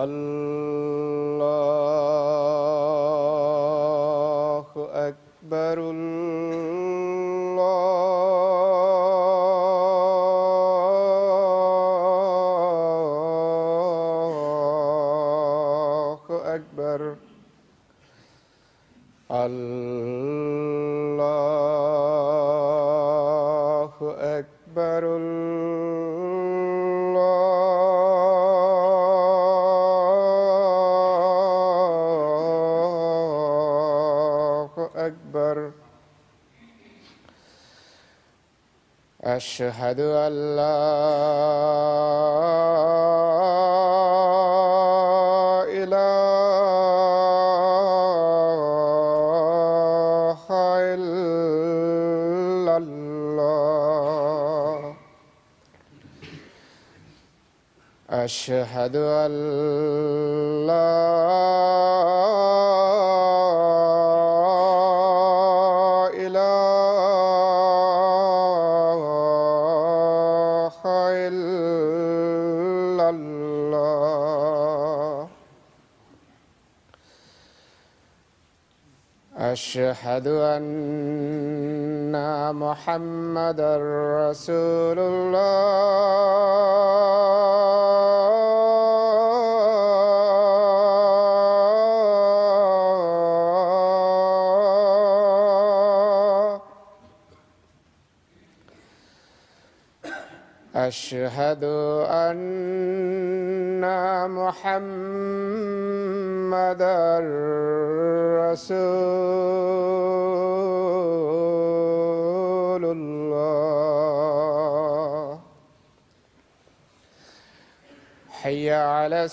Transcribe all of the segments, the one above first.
الله أكبر الله أكبر الله أكبر أشهد أن لا إله إلا الله أشهد أن لا أشهد أن محمدًا رسول الله أشهد أن محمدًا رسول الله حي على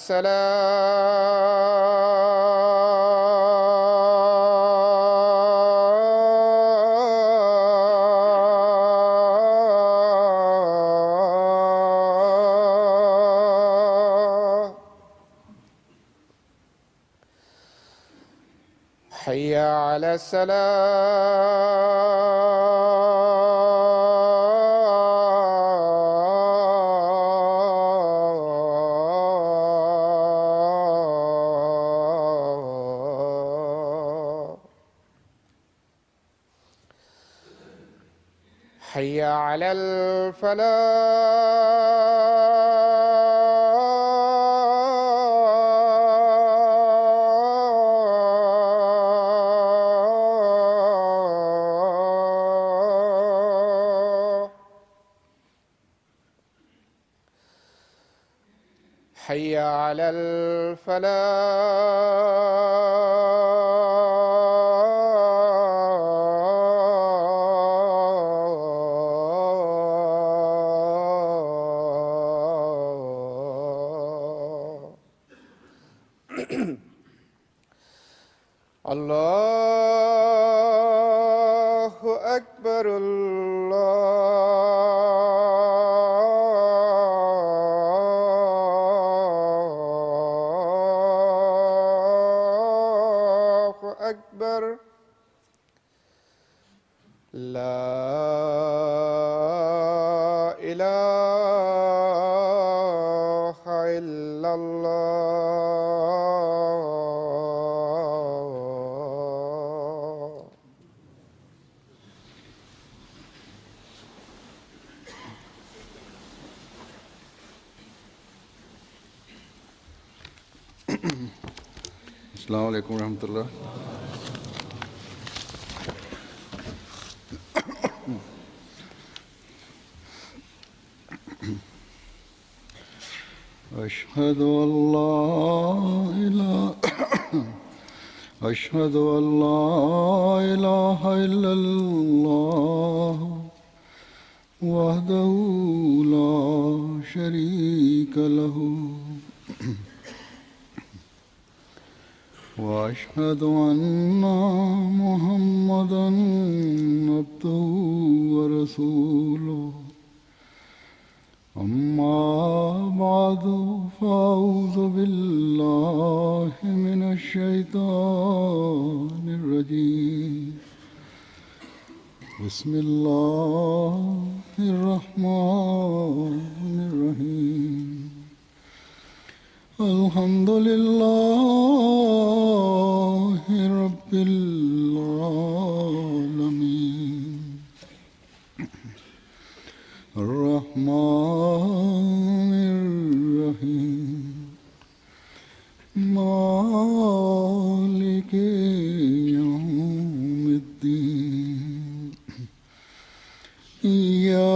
الصلاة حي على الصلاة حي على الفلاح حي على الفلاح الله أكبر الله أكبر لا إله إلا الله السلام عليكم ورحمة الله. أشهد أن لا إله إلا الله وحده لا شريك له وأشهد أن محمدًا عبده ورسوله أما بعد فأعوذ بالله من الشيطان الرجيم بسم الله الرحمن الرحيم الحمد لله رب العالمين الرحمن الرحيم مالك يوم الدين إياك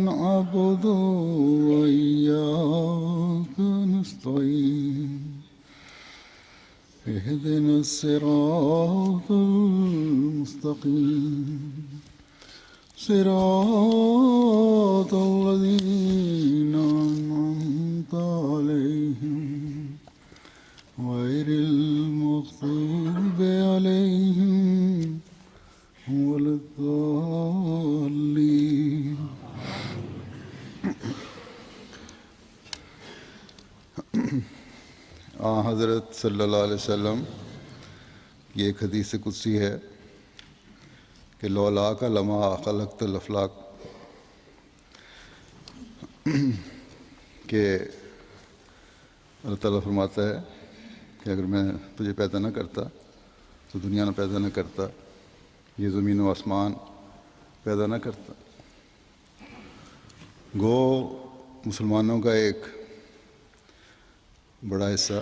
نعبد وإياك نستعين اهدنا الصراط المستقيم صراط الذين أنعمت عليهم غير المغضوب عليهم ولا الضالين حضرت صلی اللہ علیہ وسلم کی ایک حدیث قدسی ہے کہ لولا کا لما خلقت الافلاق، کہ اللہ تعالیٰ فرماتا ہے کہ اگر میں تجھے پیدا نہ کرتا تو دنیا نہ پیدا نہ کرتا، یہ زمین و آسمان پیدا نہ کرتا۔ گو مسلمانوں کا ایک بڑا حصہ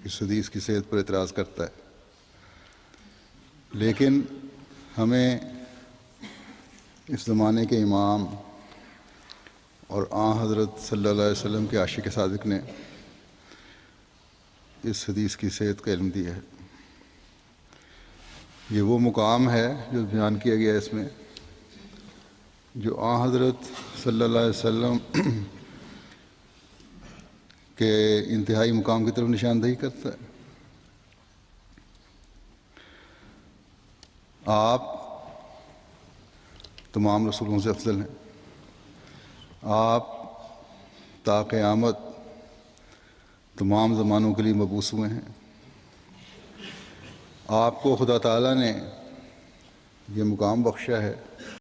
اس حدیث کی صحت پر اعتراض کرتا ہے، لیکن ہمیں اس زمانے کے امام اور حضرت صلی اللہ علیہ وسلم کے عاشق صادق نے اس حدیث کی صحت کا علم دیا ہے۔ یہ وہ مقام ہے جو بیان کیا گیا ہے اس میں، جو حضرت صلی اللہ علیہ وسلم کے انتہائی مقام کی طرف نشاندہی کرتا ہے۔ آپ تمام رسولوں سے افضل ہیں، آپ تا قیامت تمام زمانوں کے لیے مبعوث ہوئے ہیں۔ آپ کو خدا تعالیٰ نے یہ مقام بخشا ہے